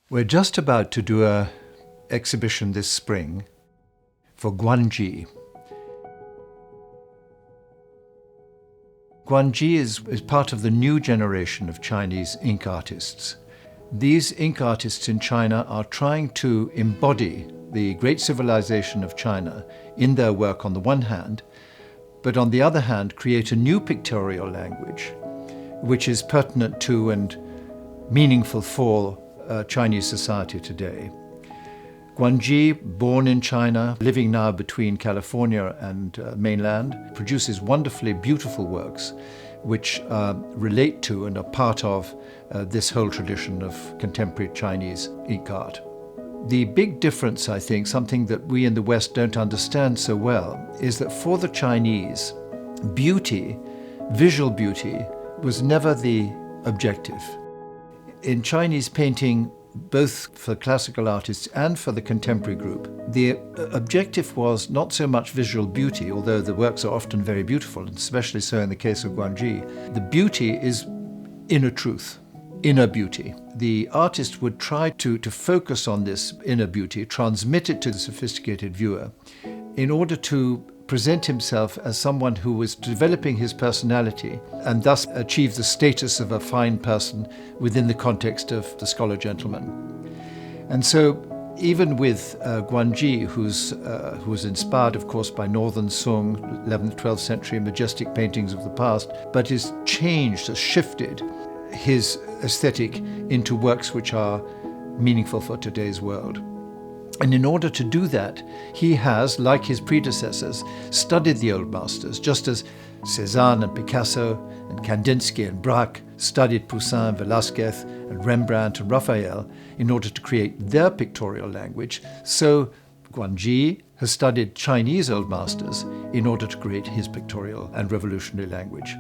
We're just about to do an exhibition this spring for Guan Zhi. Guan Zhi is part of the new generation of Chinese ink artists. These ink artists in China are trying to embody the great civilization of China in their work on the one hand, but on the other hand create a new pictorial language which is pertinent to and meaningful for Chinese society today. Guan Zhi, born in China, living now between California and mainland, produces wonderfully beautiful works which relate to and are part of this whole tradition of contemporary Chinese ink art. The big difference, I think, something that we in the West don't understand so well, is that for the Chinese, beauty, visual beauty, was never the objective. In Chinese painting, both for classical artists and for the contemporary group, the objective was not so much visual beauty, although the works are often very beautiful, and especially so in the case of Guan Zhi. The beauty is inner truth, inner beauty. The artist would try to focus on this inner beauty, transmit it to the sophisticated viewer, in order to present himself as someone who was developing his personality and thus achieve the status of a fine person within the context of the scholar gentleman. And so even with Guan Zhi, who was inspired, of course, by Northern Sung, 11th, 12th century majestic paintings of the past, but has changed, has shifted his aesthetic into works which are meaningful for today's world. And in order to do that, he has, like his predecessors, studied the old masters, just as Cézanne and Picasso and Kandinsky and Braque studied Poussin, Velázquez and Rembrandt and Raphael in order to create their pictorial language. So Guan Zhi has studied Chinese old masters in order to create his pictorial and revolutionary language.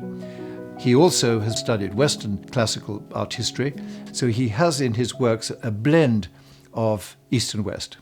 He also has studied Western classical art history, so he has in his works a blend of East and West.